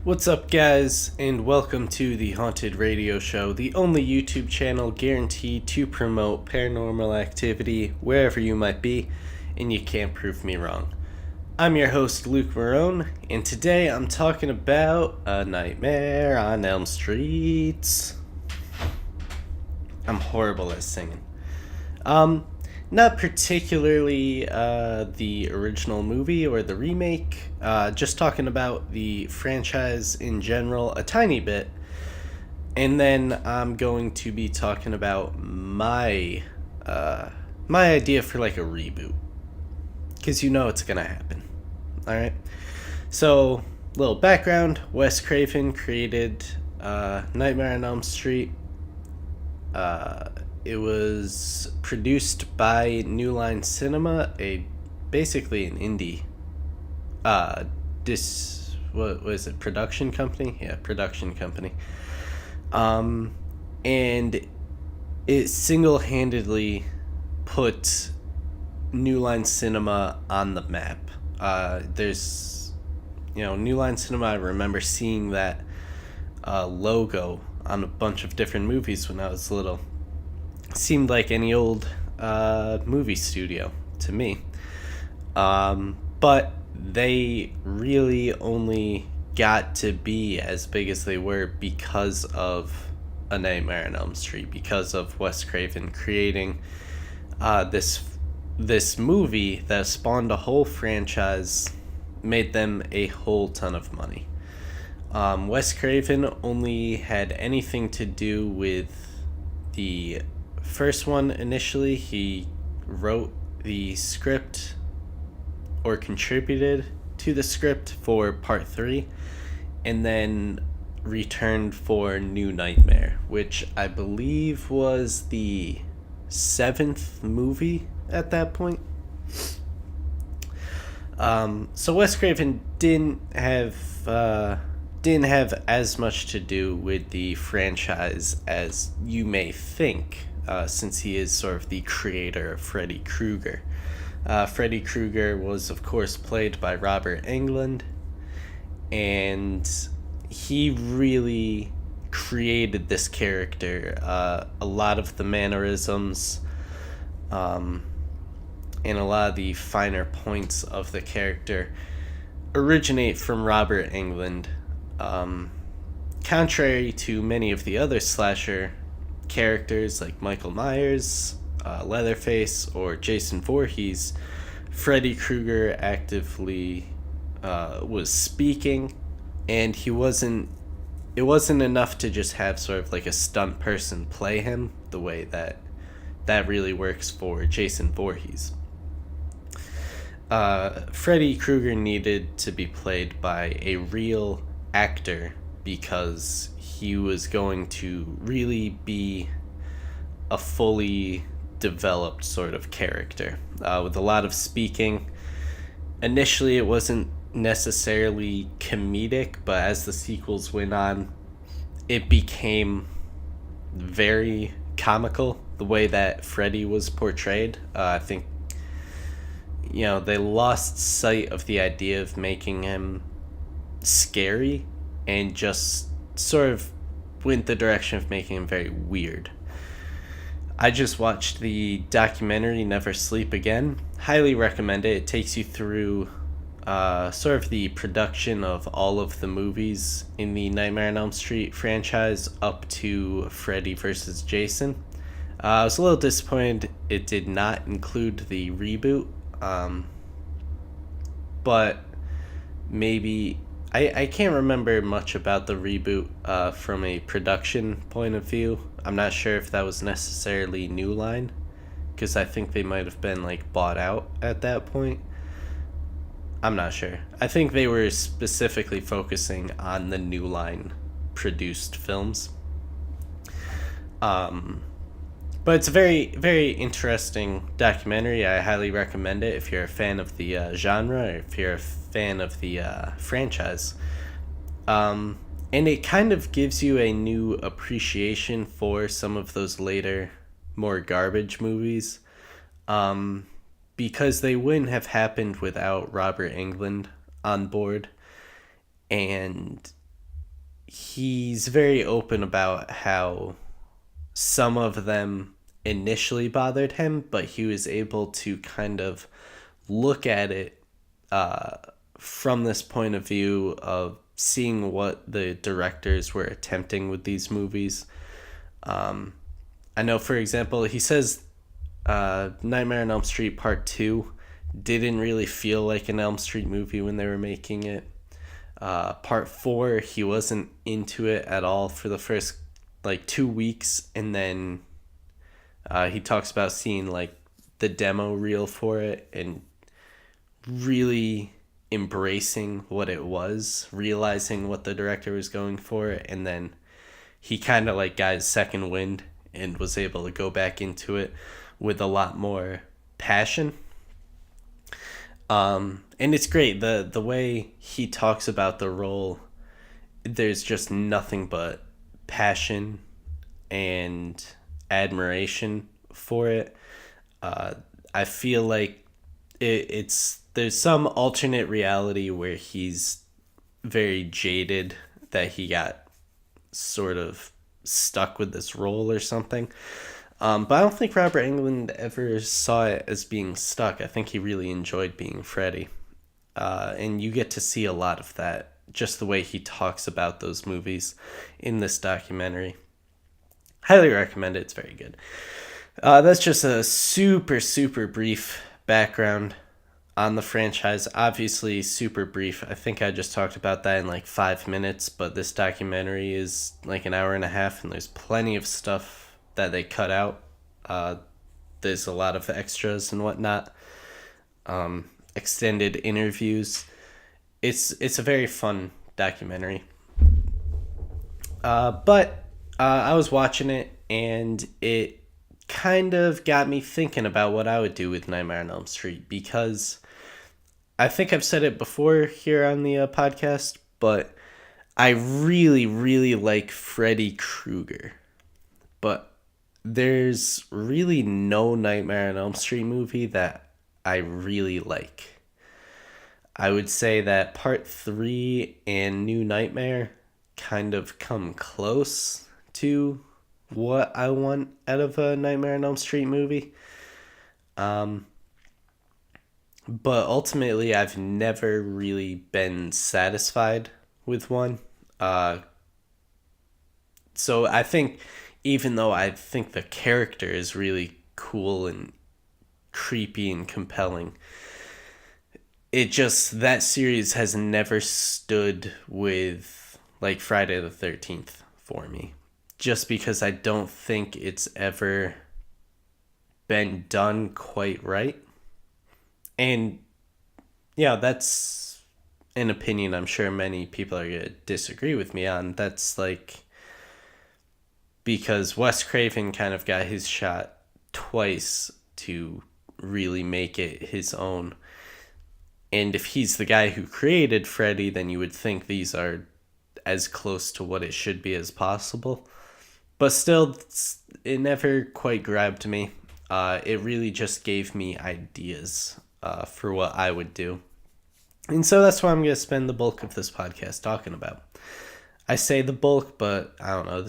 What's up, guys, and welcome to the Haunted Radio Show, the only YouTube channel guaranteed to promote paranormal activity wherever you might be, and you can't prove me wrong. I'm your host, Luke Marone, and today I'm talking about A Nightmare on Elm Street. I'm horrible at singing. Not particularly the original movie or the remake, just talking about the franchise in general a tiny bit. And then I'm going to be talking about my idea for like a reboot. Because you know it's going to happen. Alright? So, little background. Wes Craven created Nightmare on Elm Street. It was produced by New Line Cinema, basically an indie what was it, production company? Yeah, production company. And it single-handedly put New Line Cinema on the map. New Line Cinema, I remember seeing that logo on a bunch of different movies when I was little. Seemed like any old movie studio to me. But they really only got to be as big as they were because of A Nightmare on Elm Street, because of Wes Craven creating this movie that spawned a whole franchise, made them a whole ton of money. Wes Craven only had anything to do with the first one initially. He wrote the script or contributed to the script for part 3 and then returned for New Nightmare, which I believe was the 7th movie at that point. So Wes Craven didn't have as much to do with the franchise as you may think, since he is sort of the creator of Freddy Krueger. Freddy Krueger was, of course, played by Robert Englund, and he really created this character. A lot of the mannerisms and a lot of the finer points of the character originate from Robert Englund. Contrary to many of the other slasher characters like Michael Myers, Leatherface, or Jason Voorhees, Freddy Krueger actively was speaking, and it wasn't enough to just have sort of like a stunt person play him the way that really works for Jason Voorhees. Freddy Krueger needed to be played by a real actor because he was going to really be a fully developed sort of character, with a lot of speaking. Initially, it wasn't necessarily comedic, but as the sequels went on, it became very comical, the way that Freddy was portrayed. I think, they lost sight of the idea of making him scary and just sort of went the direction of making him very weird. I just watched the documentary Never Sleep Again. Highly recommend it. It takes you through sort of the production of all of the movies in the Nightmare on Elm Street franchise up to Freddy vs. Jason. I was a little disappointed it did not include the reboot, but maybe I can't remember much about the reboot from a production point of view. I'm not sure if that was necessarily New Line, because I think they might have been bought out at that point. I'm not sure. I think they were specifically focusing on the New Line produced films. But it's a very, very interesting documentary. I highly recommend it if you're a fan of the genre, or if you're a fan of the franchise. And it kind of gives you a new appreciation for some of those later, more garbage movies. Because they wouldn't have happened without Robert Englund on board. And he's very open about how some of them initially bothered him, but he was able to kind of look at it uh, from this point of view of seeing what the directors were attempting with these movies. I know, for example, he says Nightmare on Elm Street Part 2 didn't really feel like an Elm Street movie when they were making it. Part 4, he wasn't into it at all for the first like 2 weeks, and then he talks about seeing like the demo reel for it and really embracing what it was, realizing what the director was going for, and then he kind of like got his second wind and was able to go back into it with a lot more passion. And it's great the way he talks about the role. There's just nothing but passion and admiration for it. I feel like it's there's some alternate reality where he's very jaded that he got sort of stuck with this role or something. But I don't think Robert Englund ever saw it as being stuck. I think he really enjoyed being Freddy. And you get to see a lot of that, just the way he talks about those movies in this documentary. Highly recommend it. It's very good. That's just a super, super brief background on the franchise. Obviously, super brief. I think I just talked about that in like 5 minutes, but this documentary is like an hour and a half, and there's plenty of stuff that they cut out. There's a lot of extras and whatnot. Extended interviews. It's a very fun documentary. But I was watching it, and it kind of got me thinking about what I would do with Nightmare on Elm Street, because I think I've said it before here on the podcast, but I really, really like Freddy Krueger. But there's really no Nightmare on Elm Street movie that I really like. I would say that Part 3 and New Nightmare kind of come close to what I want out of a Nightmare on Elm Street movie. But ultimately, I've never really been satisfied with one. So I think, even though I think the character is really cool and creepy and compelling, that series has never stood with like Friday the 13th for me, just because I don't think it's ever been done quite right. And yeah, that's an opinion I'm sure many people are going to disagree with me on. That's like because Wes Craven kind of got his shot twice to really make it his own. And if he's the guy who created Freddy, then you would think these are as close to what it should be as possible. But still, it never quite grabbed me. It really just gave me ideas for what I would do. And so that's what I'm going to spend the bulk of this podcast talking about. I say the bulk, but I don't know.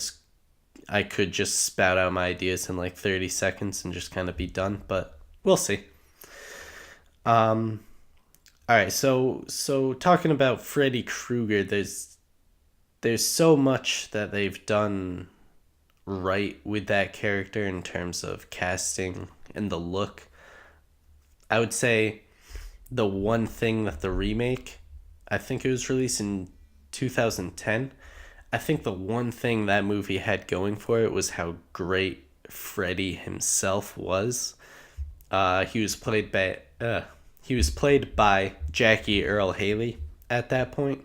I could just spout out my ideas in like 30 seconds and just kind of be done, but we'll see. All right, so talking about Freddy Krueger, there's so much that they've done right with that character in terms of casting and the look. I would say the one thing that the remake, I think it was released in 2010, I think the one thing that movie had going for it was how great Freddy himself was. He was played by Jackie Earle Haley at that point.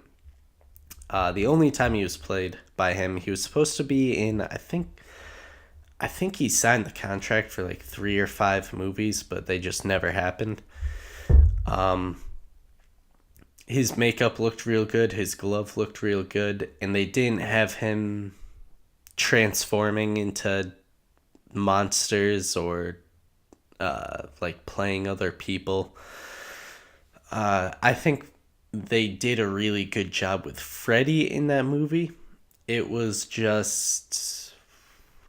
The only time he was played by him, he was supposed to be in, I think he signed the contract for like 3 or 5 movies, but they just never happened. His makeup looked real good, his glove looked real good, and they didn't have him transforming into monsters or like playing other people. I think they did a really good job with Freddy in that movie, it was just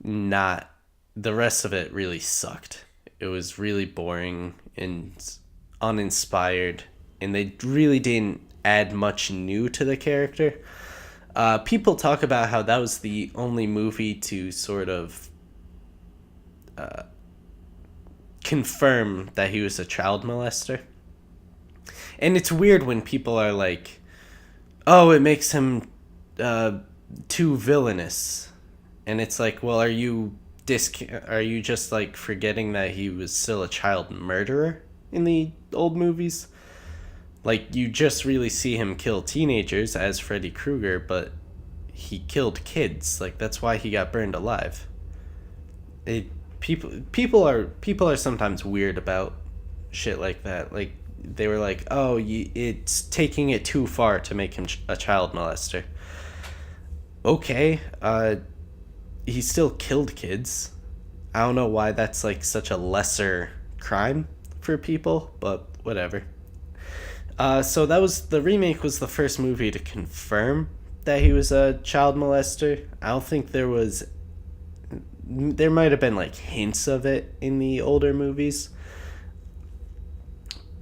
not. The rest of it really sucked. It was really boring and uninspired, and they really didn't add much new to the character. People talk about how that was the only movie to sort of confirm that he was a child molester. And it's weird when people are like, oh, it makes him too villainous. And it's like, well, are you just like forgetting that he was still a child murderer in the old movies? Like, you just really see him kill teenagers as Freddy Krueger, but he killed kids. Like, that's why he got burned alive. People are sometimes weird about shit like that. Like, they were like, oh, it's taking it too far to make him a child molester. Okay, he still killed kids. I don't know why that's like such a lesser crime for people, but whatever. So the remake was the first movie to confirm that he was a child molester. I don't think there might have been like hints of it in the older movies,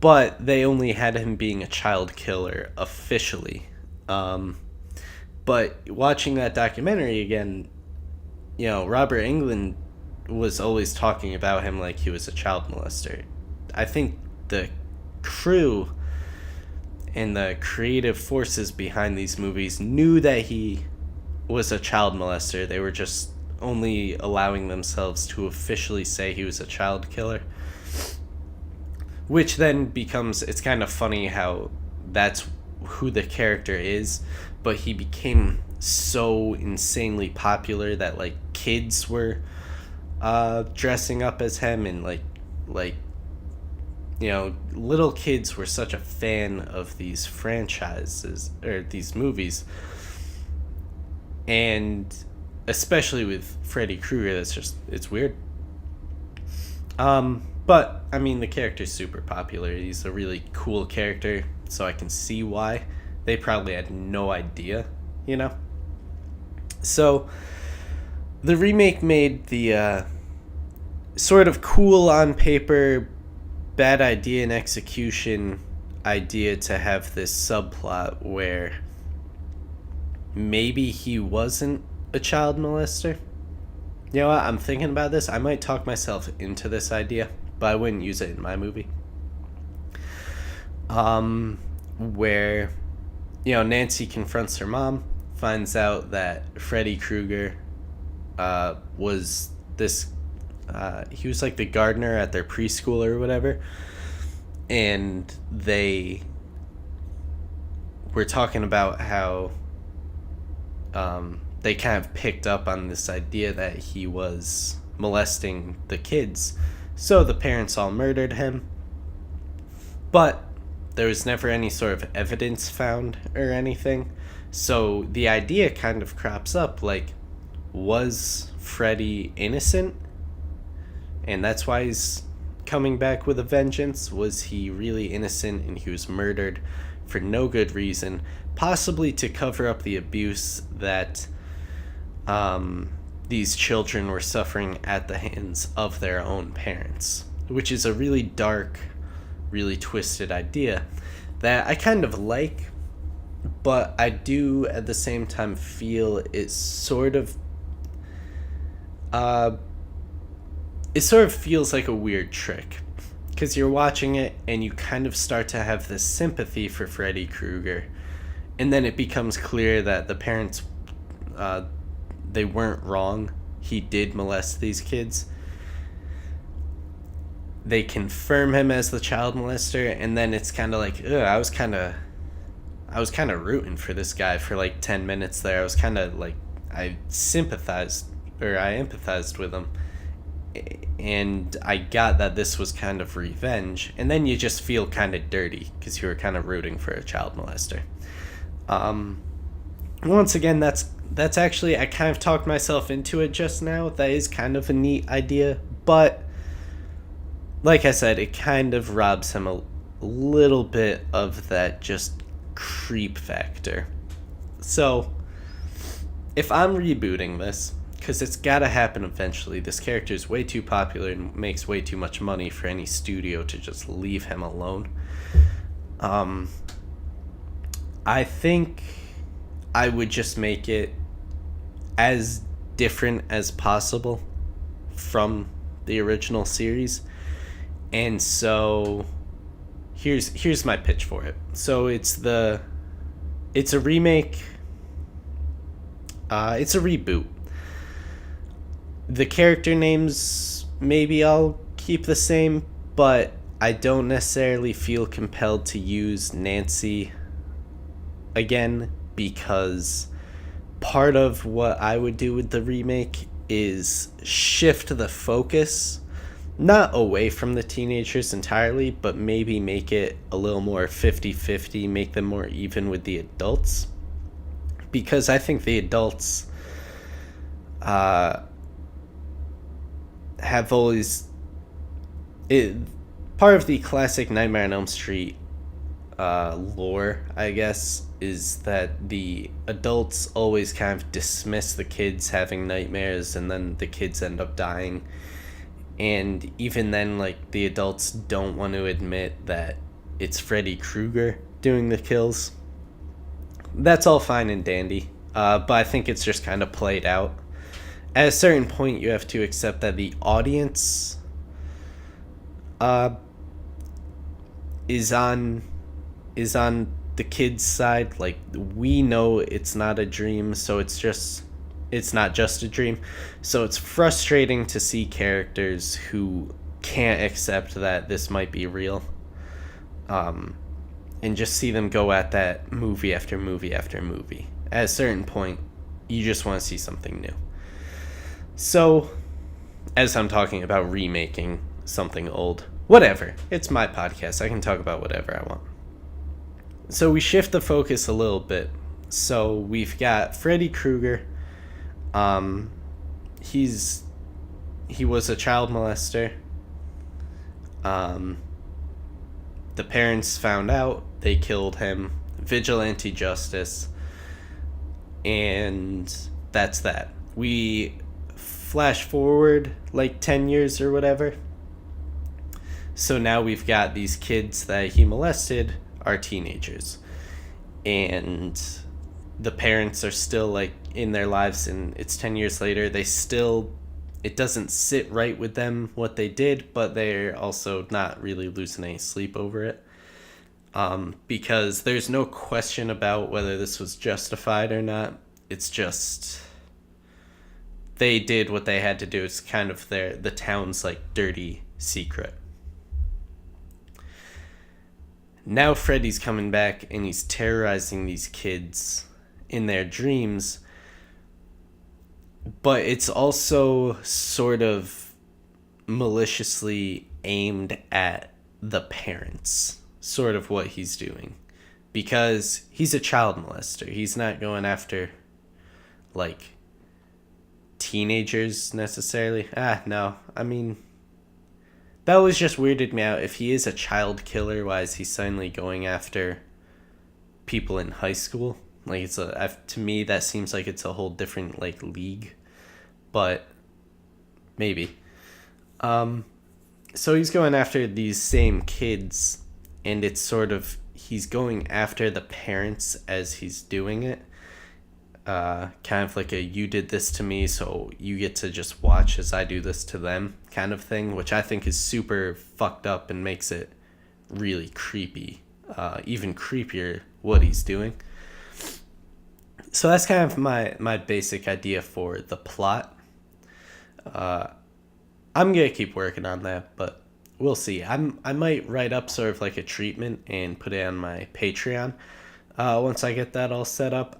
but they only had him being a child killer officially. But watching that documentary again, Robert Englund was always talking about him like he was a child molester. I think the crew and the creative forces behind these movies knew that he was a child molester. They were just only allowing themselves to officially say he was a child killer. Which then becomes, it's kind of funny how that's who the character is, but he became so insanely popular that like kids were dressing up as him, and like little kids were such a fan of these franchises or these movies, and especially with Freddy Krueger, it's weird. But I mean, the character's super popular. He's a really cool character, so I can see why they probably had no idea, So the remake made the sort of cool on paper, bad idea in execution idea to have this subplot where maybe he wasn't a child molester. You know what? I'm thinking about this. I might talk myself into this idea, but I wouldn't use it in my movie. Where, Nancy confronts her mom, finds out that Freddy Krueger was this, he was like the gardener at their preschool or whatever, and they were talking about how they kind of picked up on this idea that he was molesting the kids. So the parents all murdered him. But there was never any sort of evidence found or anything. So the idea kind of crops up, like, was Freddy innocent? And that's why he's coming back with a vengeance? Was he really innocent and he was murdered for no good reason? Possibly to cover up the abuse that these children were suffering at the hands of their own parents, which is a really dark, really twisted idea that I kind of like, but I do at the same time feel it sort of feels like a weird trick, because you're watching it and you kind of start to have this sympathy for Freddy Krueger, and then it becomes clear that the parents, they weren't wrong. He did molest these kids. They confirm him as the child molester, and then it's kind of like, I was kind of rooting for this guy for like 10 minutes there. I was kind of like, I empathized with him, and I got that this was kind of revenge, and then you just feel kind of dirty because you were kind of rooting for a child molester. Once again, that's actually, I kind of talked myself into it just now. That is kind of a neat idea, but like I said, it kind of robs him a little bit of that just creep factor. So if I'm rebooting this, because it's got to happen eventually, this character is way too popular and makes way too much money for any studio to just leave him alone. I think I would just make it as different as possible from the original series. And so here's my pitch for it. So it's a remake. It's a reboot. The character names maybe I'll keep the same, but I don't necessarily feel compelled to use Nancy again, because part of what I would do with the remake is shift the focus, not away from the teenagers entirely, but maybe make it a little more 50-50, make them more even with the adults. Because I think the adults have always... part of the classic Nightmare on Elm Street lore, I guess, is that the adults always kind of dismiss the kids having nightmares, and then the kids end up dying. And even then, like, the adults don't want to admit that it's Freddy Krueger doing the kills. That's all fine and dandy, but I think it's just kind of played out. At a certain point, you have to accept that the audience is on the kids' side. Like, we know it's not a dream, so it's not just a dream. So it's frustrating to see characters who can't accept that this might be real, and just see them go at that movie after movie after movie. At a certain point, you just want to see something new. So, as I'm talking about remaking something old, whatever, it's my podcast, I can talk about whatever I want. So we shift the focus a little bit. So we've got Freddy Krueger. He was a child molester. The parents found out, they killed him. Vigilante justice. And that's that. We flash forward like 10 years or whatever. So now we've got these kids that he molested are teenagers. And the parents are still like in their lives, and it's 10 years later. It doesn't sit right with them what they did, but they're also not really losing any sleep over it. Because there's no question about whether this was justified or not. It's just they did what they had to do. It's kind of the town's like dirty secret. Now Freddy's coming back and he's terrorizing these kids in their dreams. But it's also sort of maliciously aimed at the parents, sort of what he's doing. Because he's a child molester. He's not going after, like, teenagers necessarily. No. I mean, that always just weirded me out. If he is a child killer, why is he suddenly going after people in high school? Like, to me, that seems like it's a whole different, like, league. But maybe. So he's going after these same kids, and it's sort of, he's going after the parents as he's doing it. Kind of like a you did this to me, so you get to just watch as I do this to them kind of thing, which I think is super fucked up and makes it really creepy. Even creepier what he's doing. So that's kind of my basic idea for the plot. I'm gonna keep working on that, but we'll see. I might write up sort of like a treatment and put it on my Patreon. Once I get that all set up,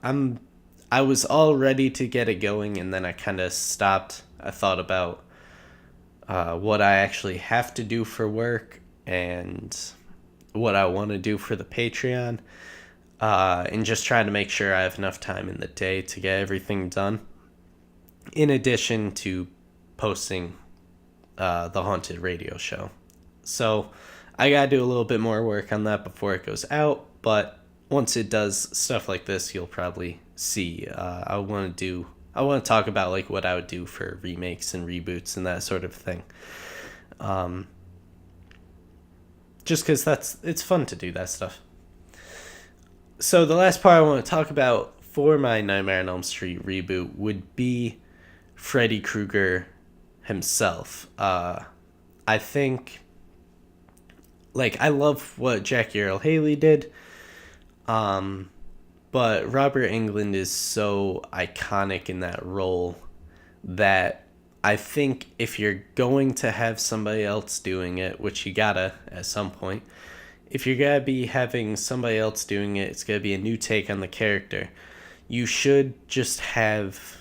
I was all ready to get it going, and then I kind of stopped. I thought about what I actually have to do for work and what I want to do for the Patreon, and just trying to make sure I have enough time in the day to get everything done, in addition to posting the Haunted Radio show. So I gotta do a little bit more work on that before it goes out, but once it does, stuff like this you'll probably see. I want to talk about like what I would do for remakes and reboots and that sort of thing. Just because it's fun to do that stuff. So the last part I want to talk about for my Nightmare on Elm Street reboot would be Freddy Krueger himself. I think, like, I love what Jackie Earle Haley did, but Robert Englund is so iconic in that role that I think if you're going to have somebody else doing it, which you gotta at some point, if you're gonna be having somebody else doing it, it's gonna be a new take on the character. You should just have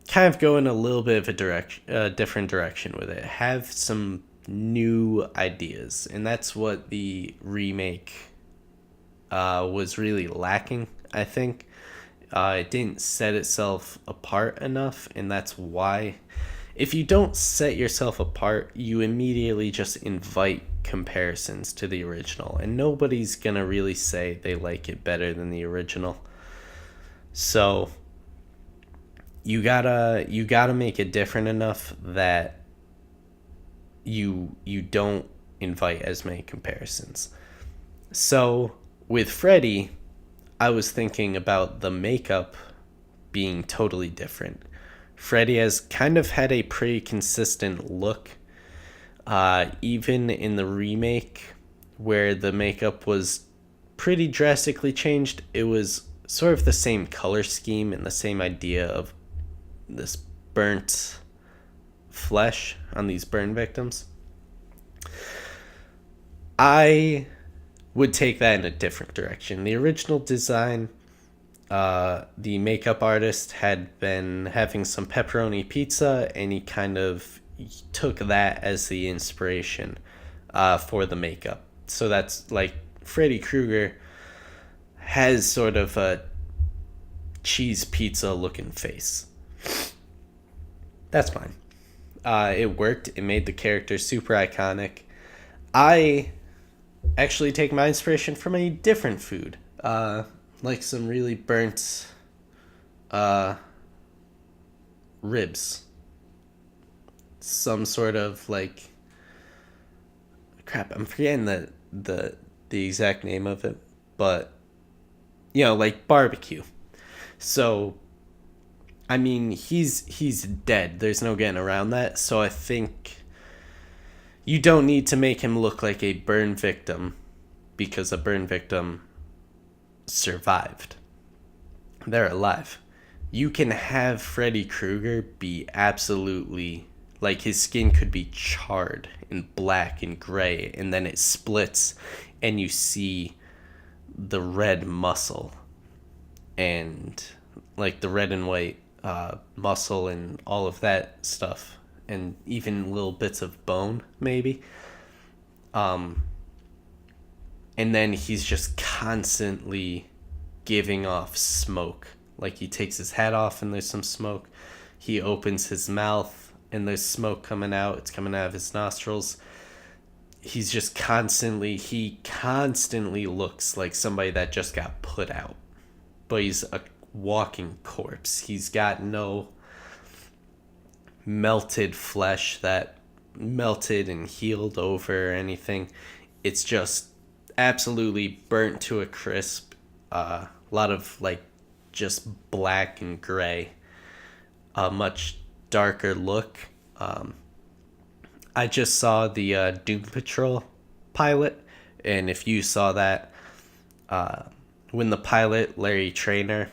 kind of go in a little bit of a different direction with it. Have some new ideas, and that's what the remake was really lacking, I think. It didn't set itself apart enough, and that's why. If you don't set yourself apart, you immediately just invite comparisons to the original, and nobody's gonna really say they like it better than the original. So you gotta make it different enough that you don't invite as many comparisons. So with Freddy, I was thinking about the makeup being totally different. Freddy has kind of had a pretty consistent look, even in the remake, where the makeup was pretty drastically changed. It was sort of the same color scheme and the same idea of this burnt flesh on these burn victims. I would take that in a different direction. The original design, the makeup artist had been having some pepperoni pizza, and he kind of took that as the inspiration for the makeup. So that's like Freddy Krueger has sort of a cheese pizza looking face. That's fine. It worked. It made the character super iconic. I actually take my inspiration from a different food. Like some really burnt ribs. Some sort of like crap, I'm forgetting the exact name of it, but like barbecue. So I mean, he's dead. There's no getting around that. So I think you don't need to make him look like a burn victim, because a burn victim survived. They're alive. You can have Freddy Krueger be absolutely, like, his skin could be charred and black and gray, and then it splits and you see the red muscle and like the red and white muscle and all of that stuff, and even little bits of bone maybe. And then he's just constantly giving off smoke. Like, he takes his hat off and there's some smoke. He opens his mouth and there's smoke coming out. It's coming out of his nostrils. He constantly looks like somebody that just got put out. But he's a walking corpse. He's got no melted flesh that melted and healed over or anything. It's just absolutely burnt to a crisp. A lot of like just black and gray. A much darker look. I just saw the Doom Patrol pilot, and if you saw that, when the pilot, Larry Traynor,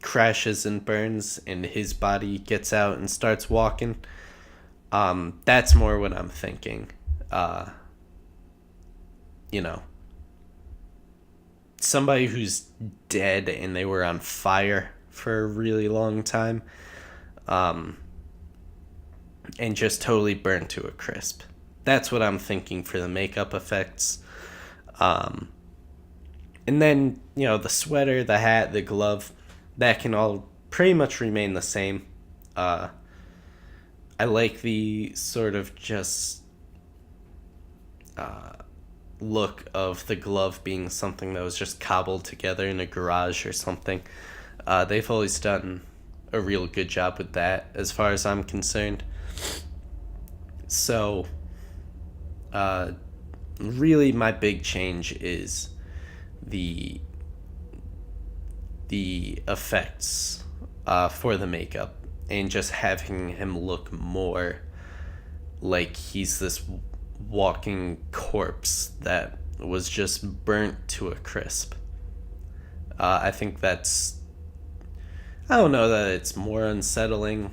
crashes and burns and his body gets out and starts walking, that's more what I'm thinking. Somebody who's dead and they were on fire for a really long time, and just totally burned to a crisp. That's what I'm thinking for the makeup effects. And then, the sweater, the hat, the glove, that can all pretty much remain the same. I like the sort of just look of the glove being something that was just cobbled together in a garage or something. They've always done a real good job with that, as far as I'm concerned. So, really, my big change is the effects for the makeup, and just having him look more like he's this walking corpse that was just burnt to a crisp. I think that's, I don't know that it's more unsettling,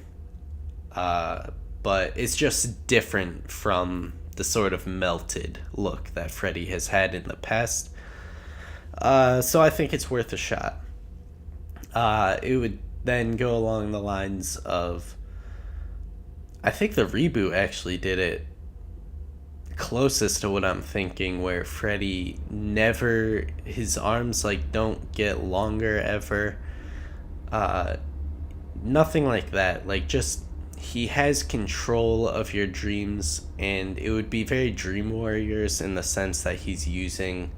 but it's just different from the sort of melted look that Freddy has had in the past. So I think it's worth a shot. It would then go along the lines of, I think the reboot actually did it closest to what I'm thinking, where Freddy never, his arms like don't get longer ever. Nothing like that. Like, just, he has control of your dreams, and it would be very Dream Warriors in the sense that he's using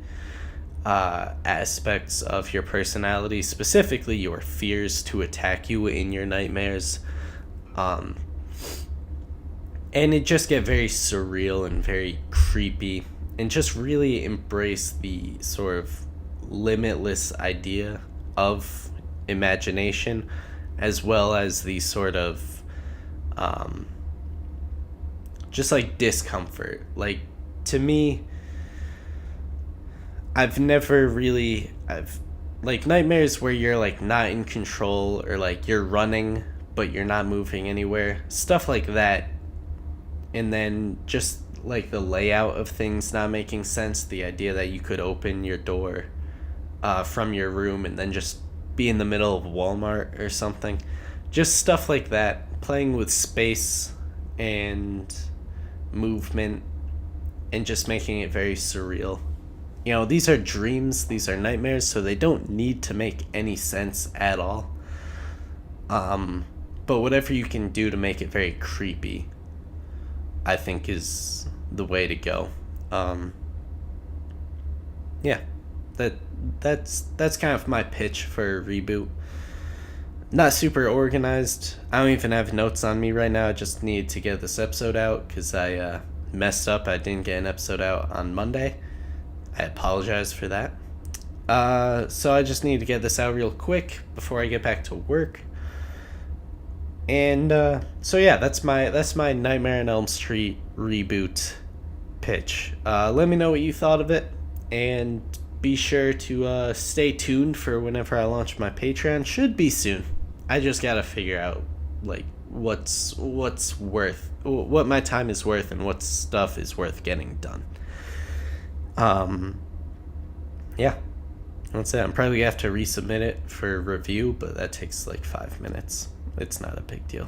aspects of your personality, specifically your fears, to attack you in your nightmares. And it just get very surreal and very creepy, and just really embrace the sort of limitless idea of imagination, as well as the sort of just like discomfort. Like, to me, I've like nightmares where you're like not in control, or like you're running but you're not moving anywhere, stuff like that. And then just like the layout of things not making sense, the idea that you could open your door from your room and then just be in the middle of Walmart or something. Just stuff like that, playing with space and movement and just making it very surreal. You know, these are dreams, these are nightmares, so they don't need to make any sense at all. But whatever you can do to make it very creepy, I think, is the way to go. Yeah, that's kind of my pitch for a reboot. Not super organized. I don't even have notes on me right now. I just need to get this episode out because I messed up. I didn't get an episode out on Monday. I apologize for that. So I just need to get this out real quick before I get back to work. And so yeah, that's my Nightmare on Elm Street reboot pitch. Let me know what you thought of it, and be sure to stay tuned for whenever I launch my Patreon. Should be soon. I just gotta figure out like what's worth, what my time is worth, and what stuff is worth getting done. Yeah, that's it. I'm probably gonna have to resubmit it for review, but that takes like 5 minutes. It's not a big deal.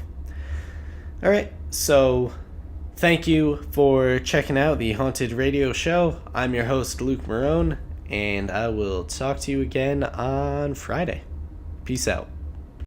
All right, so thank you for checking out the Haunted Radio Show. I'm your host, Luke Marone, and I will talk to you again on Friday. Peace out.